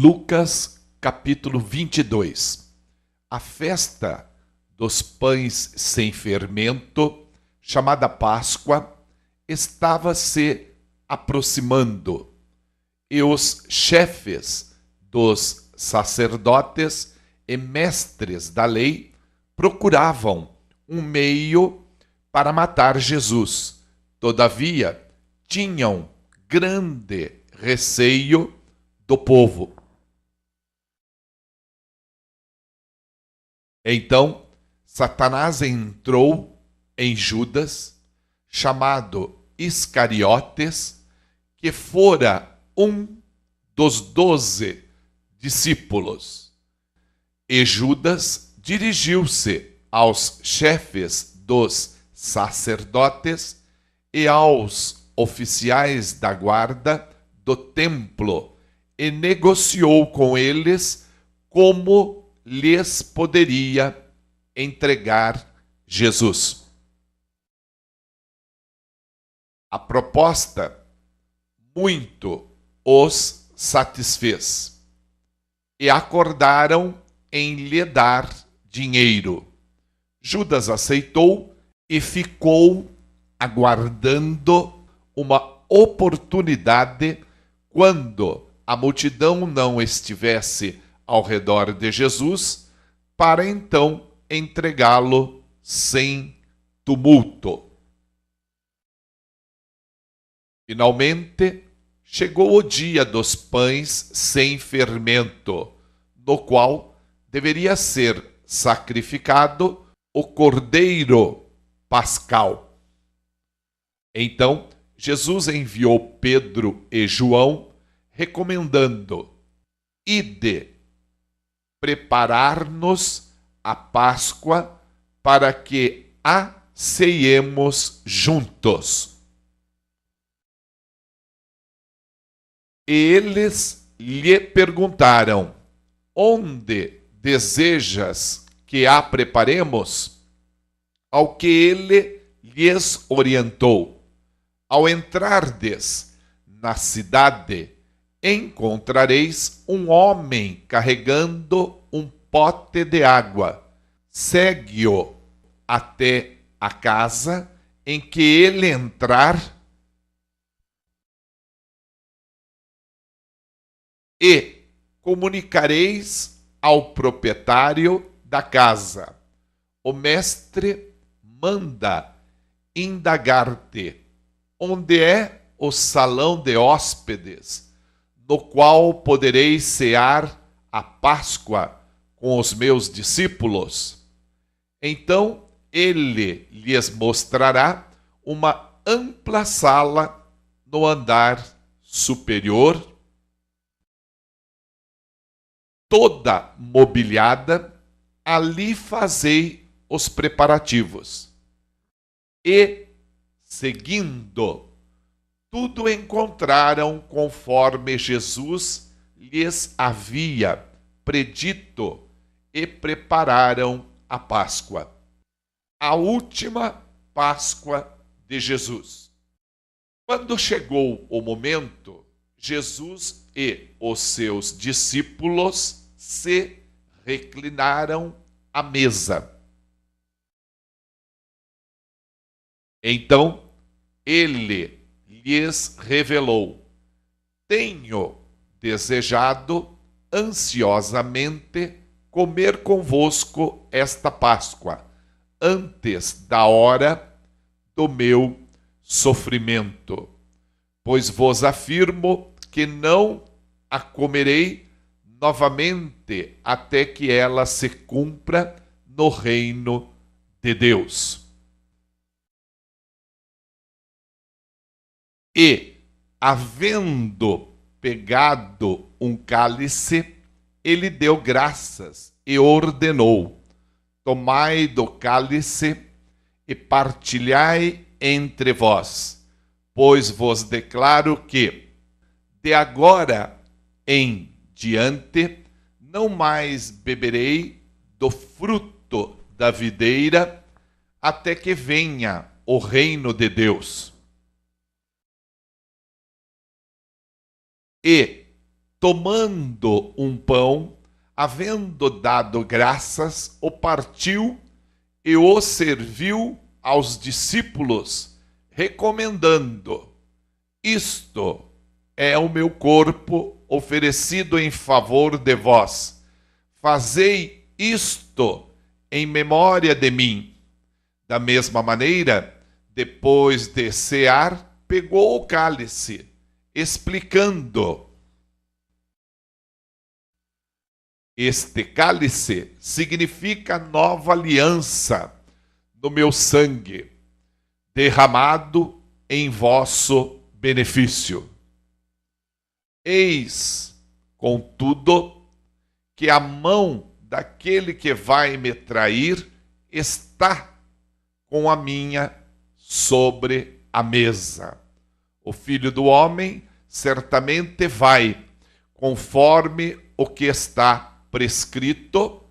Lucas, capítulo 22. A festa dos pães sem fermento, chamada Páscoa, estava se aproximando, e os chefes dos sacerdotes e mestres da lei procuravam um meio para matar Jesus. Todavia, tinham grande receio do povo. Então, Satanás entrou em Judas, chamado Iscariotes, que fora um dos 12 discípulos. E Judas dirigiu-se aos chefes dos sacerdotes e aos oficiais da guarda do templo e negociou com eles como lhes poderia entregar Jesus. A proposta muito os satisfez e acordaram em lhe dar dinheiro. Judas aceitou e ficou aguardando uma oportunidade quando a multidão não estivesse ao redor de Jesus, para então entregá-lo sem tumulto. Finalmente, chegou o dia dos pães sem fermento, no qual deveria ser sacrificado o cordeiro pascal. Então, Jesus enviou Pedro e João, recomendando: ide preparar-nos a Páscoa para que a ceiemos juntos. E eles lhe perguntaram: onde desejas que a preparemos? Ao que ele lhes orientou: ao entrardes na cidade, encontrareis um homem carregando um pote de água. Segue-o até a casa em que ele entrar e comunicareis ao proprietário da casa: o mestre manda indagar-te onde é o salão de hóspedes, no qual podereis cear a Páscoa com os meus discípulos. Então ele lhes mostrará uma ampla sala no andar superior, toda mobiliada. Ali fazei os preparativos. E, seguindo, tudo encontraram conforme Jesus lhes havia predito e prepararam a Páscoa, a última Páscoa de Jesus. Quando chegou o momento, Jesus e os seus discípulos se reclinaram à mesa. Então ele lhes revelou: tenho desejado ansiosamente comer convosco esta Páscoa, antes da hora do meu sofrimento. Pois vos afirmo que não a comerei novamente até que ela se cumpra no reino de Deus. E, havendo pegado um cálice, ele deu graças e ordenou: tomai do cálice e partilhai entre vós, pois vos declaro que, de agora em diante, não mais beberei do fruto da videira, até que venha o reino de Deus. E, tomando um pão, havendo dado graças, o partiu e o serviu aos discípulos, recomendando: isto é o meu corpo oferecido em favor de vós. Fazei isto em memória de mim. Da mesma maneira, depois de cear, pegou o cálice, explicando: este cálice significa nova aliança no meu sangue, derramado em vosso benefício. Eis, contudo, que a mão daquele que vai me trair está com a minha sobre a mesa. O Filho do Homem certamente vai, conforme o que está prescrito.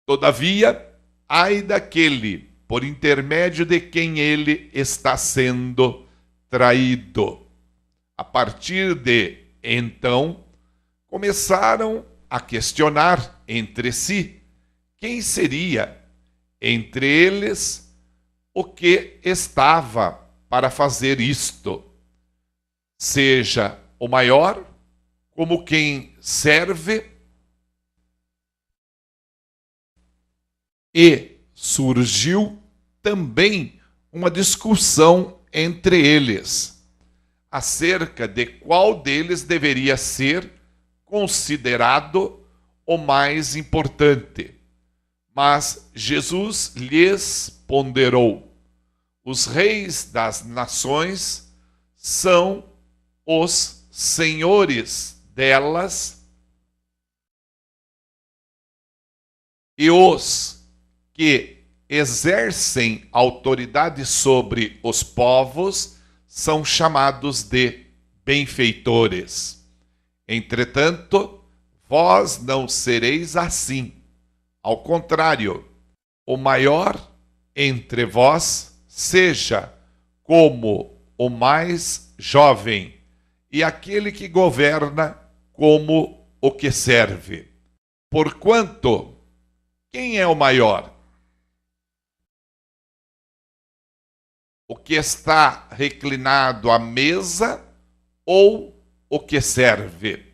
Todavia, ai daquele por intermédio de quem ele está sendo traído. A partir de então, começaram a questionar entre si quem seria entre eles o que estava para fazer isto, seja o maior como quem serve. E surgiu também uma discussão entre eles acerca de qual deles deveria ser considerado o mais importante. Mas Jesus lhes ponderou: os reis das nações são os senhores delas, e os que exercem autoridade sobre os povos são chamados de benfeitores. Entretanto, vós não sereis assim. Ao contrário, o maior entre vós seja como o mais jovem, e aquele que governa como o que serve. Porquanto, quem é o maior? O que está reclinado à mesa ou o que serve?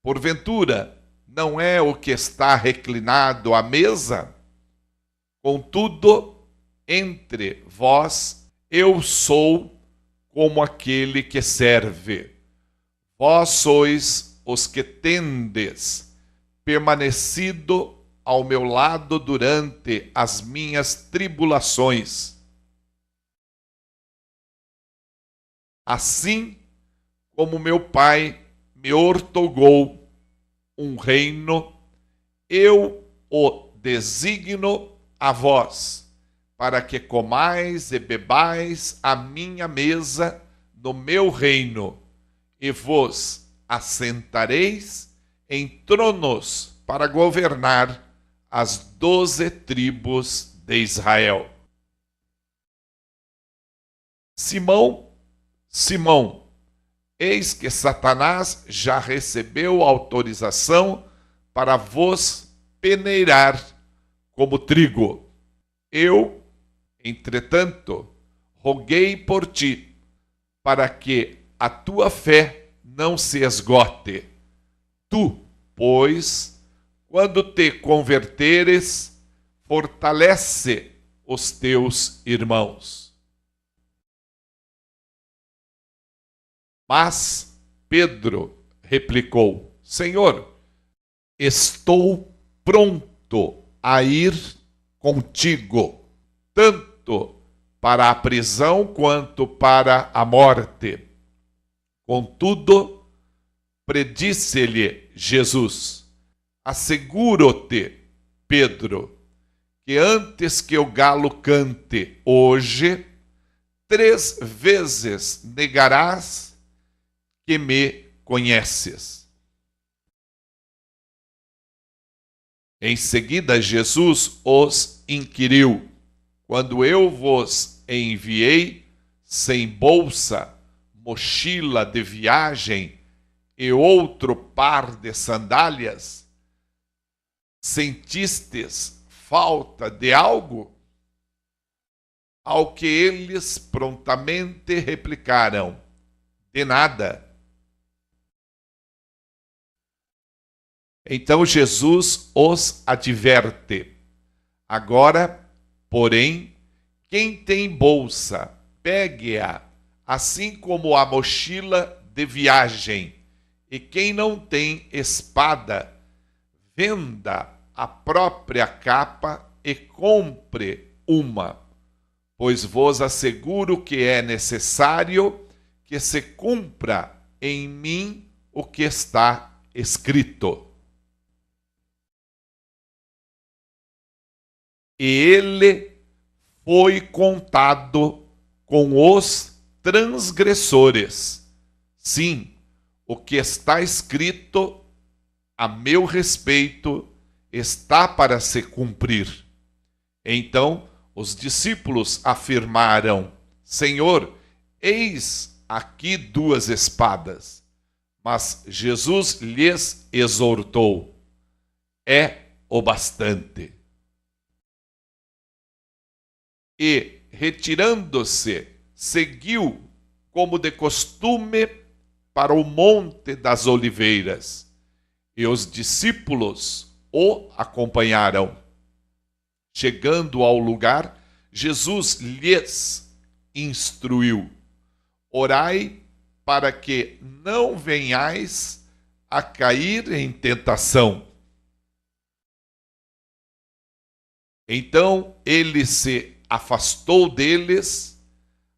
Porventura, não é o que está reclinado à mesa? Contudo, entre vós, eu sou como aquele que serve. Vós sois os que tendes permanecido ao meu lado durante as minhas tribulações. Assim como meu Pai me outorgou um reino, eu o designo a vós, para que comais e bebais à minha mesa no meu reino, e vos assentareis em tronos para governar as 12 tribos de Israel. Simão, Simão, eis que Satanás já recebeu autorização para vos peneirar como trigo. Eu, entretanto, roguei por ti, para que a tua fé não se esgote. Tu, pois, quando te converteres, fortalece os teus irmãos. Mas Pedro replicou: Senhor, estou pronto a ir contigo, tanto para a prisão quanto para a morte. Contudo, predisse-lhe Jesus: asseguro-te, Pedro, que antes que o galo cante hoje, 3 vezes negarás que me conheces. Em seguida, Jesus os inquiriu: quando eu vos enviei sem bolsa, mochila de viagem e outro par de sandálias? Sentistes falta de algo? Ao que eles prontamente replicaram: de nada. Então Jesus os adverte: agora, porém, quem tem bolsa, pegue-a, assim como a mochila de viagem, e quem não tem espada, venda a própria capa e compre uma, pois vos asseguro que é necessário que se cumpra em mim o que está escrito. E ele foi contado com os transgressores. Sim, o que está escrito a meu respeito está para se cumprir. Então os discípulos afirmaram: Senhor, eis aqui 2 espadas. Mas Jesus lhes exortou: é o bastante. E, retirando-se, seguiu, como de costume, para o Monte das Oliveiras. E os discípulos o acompanharam. Chegando ao lugar, Jesus lhes instruiu: orai para que não venhais a cair em tentação. Então ele se afastou deles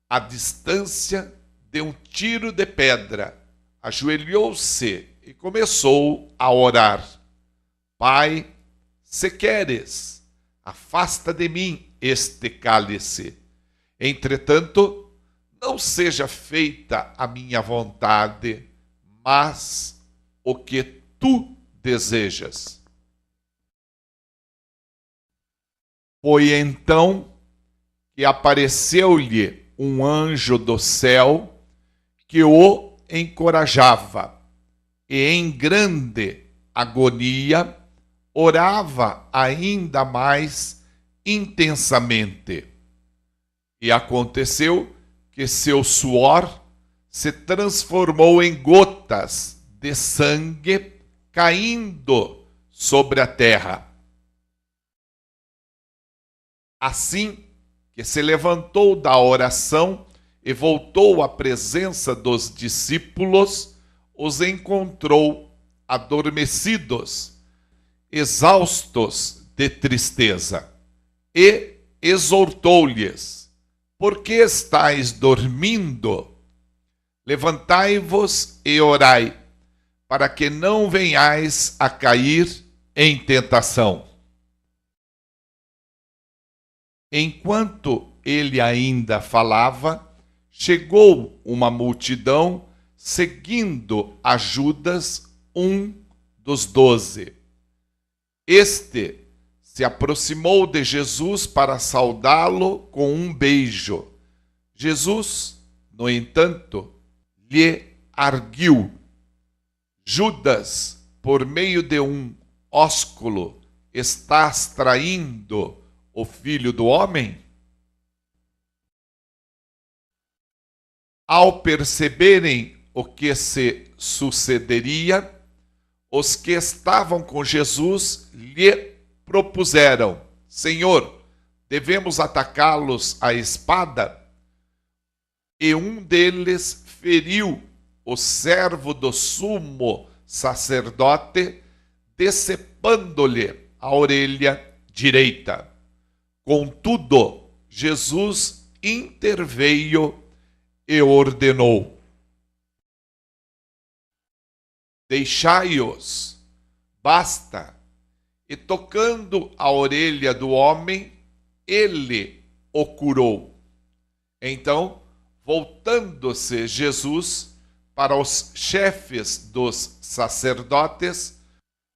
à distância de um tiro de pedra, ajoelhou-se e começou a orar: Pai, se queres, afasta de mim este cálice. Entretanto, não seja feita a minha vontade, mas o que tu desejas. Foi então que apareceu-lhe um anjo do céu que o encorajava, e em grande agonia orava ainda mais intensamente. E aconteceu que seu suor se transformou em gotas de sangue caindo sobre a terra. Assim que se levantou da oração e voltou à presença dos discípulos, os encontrou adormecidos, exaustos de tristeza, e exortou-lhes: por que estáis dormindo? Levantai-vos e orai, para que não venhais a cair em tentação. Enquanto ele ainda falava, chegou uma multidão seguindo a Judas, um dos 12. Este se aproximou de Jesus para saudá-lo com um beijo. Jesus, no entanto, lhe arguiu: Judas, por meio de um ósculo, estás traindo o Filho do Homem? Ao perceberem o que se sucederia, os que estavam com Jesus lhe propuseram: Senhor, devemos atacá-los à espada? E um deles feriu o servo do sumo sacerdote, decepando-lhe a orelha direita. Contudo, Jesus interveio e ordenou: deixai-os, basta. E tocando a orelha do homem, ele o curou. Então, voltando-se Jesus para os chefes dos sacerdotes,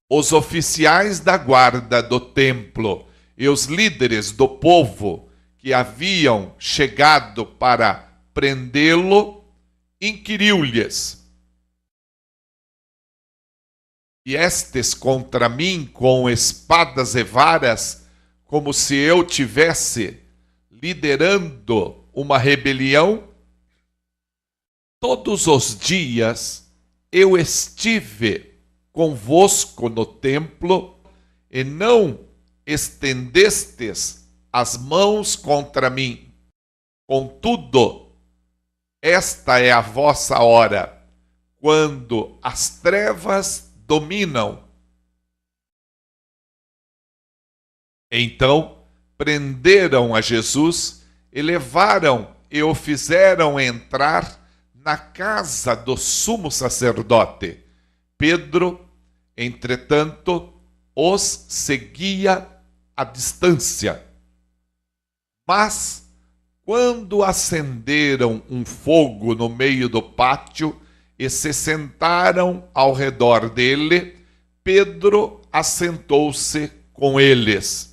os oficiais da guarda do templo e os líderes do povo que haviam chegado para prendê-lo, inquiriu-lhes: viestes contra mim com espadas e varas, como se eu tivesse liderando uma rebelião? Todos os dias eu estive convosco no templo, e não estendestes as mãos contra mim. Contudo, esta é a vossa hora, quando as trevas dominam. Então prenderam a Jesus e levaram e o fizeram entrar na casa do sumo sacerdote. Pedro, entretanto, os seguia à distância. Mas, quando acenderam um fogo no meio do pátio e se sentaram ao redor dele, Pedro assentou-se com eles.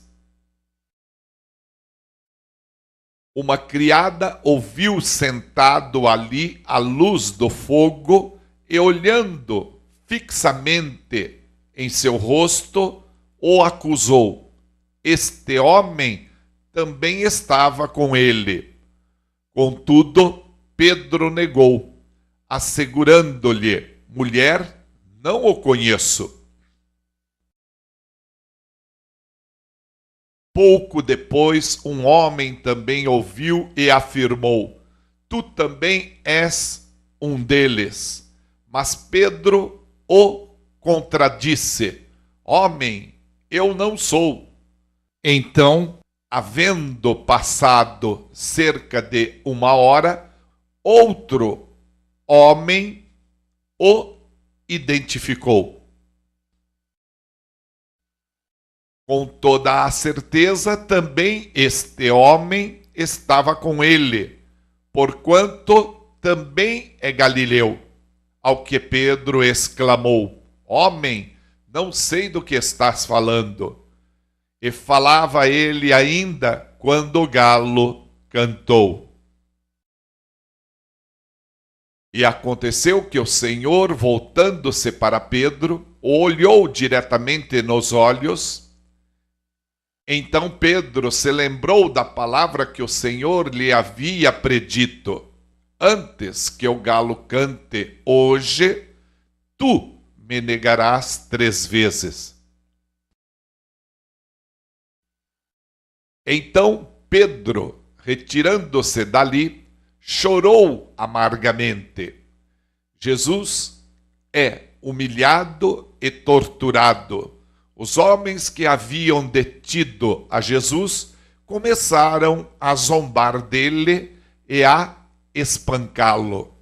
Uma criada ouviu sentado ali à luz do fogo e, olhando fixamente em seu rosto, o acusou. Este homem também estava com ele. Contudo, Pedro negou, assegurando-lhe: mulher, não o conheço. Pouco depois, um homem também ouviu e afirmou: tu também és um deles. Mas Pedro o contradisse: homem, eu não sou. Então, havendo passado cerca de 1 hora, outro homem o identificou. Com toda a certeza, também este homem estava com ele, porquanto também é galileu. Ao que Pedro exclamou: homem, não sei do que estás falando. E falava ele ainda quando o galo cantou. E aconteceu que o Senhor, voltando-se para Pedro, o olhou diretamente nos olhos. Então Pedro se lembrou da palavra que o Senhor lhe havia predito: antes que o galo cante hoje, tu me negarás 3 vezes. Então Pedro, retirando-se dali, chorou amargamente. Jesus é humilhado e torturado. Os homens que haviam detido a Jesus começaram a zombar dele e a espancá-lo.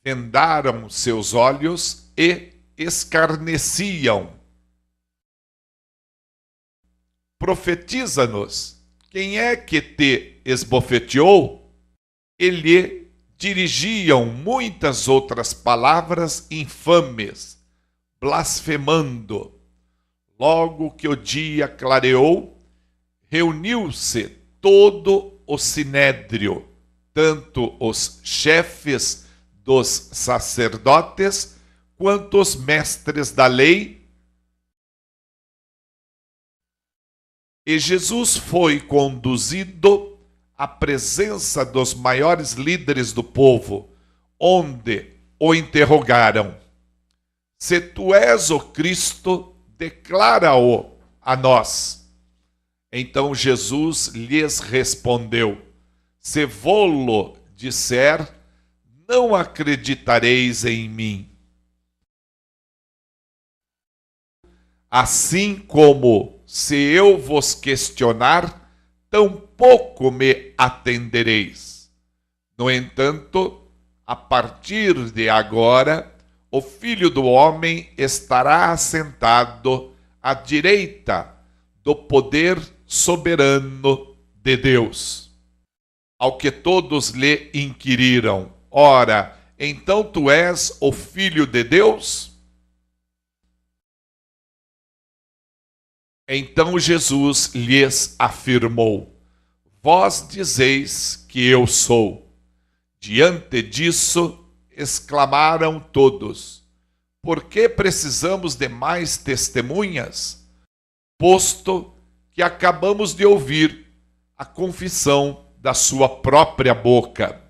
Vendaram seus olhos e escarneciam. Profetiza-nos, quem é que te esbofeteou? E lhe dirigiam muitas outras palavras infames, blasfemando. Logo que o dia clareou, reuniu-se todo o sinédrio, tanto os chefes dos sacerdotes quanto os mestres da lei. E Jesus foi conduzido à presença dos maiores líderes do povo, onde o interrogaram: se tu és o Cristo, declara-o a nós. Então Jesus lhes respondeu: se vô-lo disser, não acreditareis em mim. Assim como, se eu vos questionar, tampouco me atendereis. No entanto, a partir de agora, o Filho do Homem estará assentado à direita do poder soberano de Deus. Ao que todos lhe inquiriram: ora, então tu és o Filho de Deus? Então Jesus lhes afirmou: vós dizeis que eu sou. Diante disso, exclamaram todos. Por que precisamos de mais testemunhas? Posto que acabamos de ouvir a confissão da sua própria boca.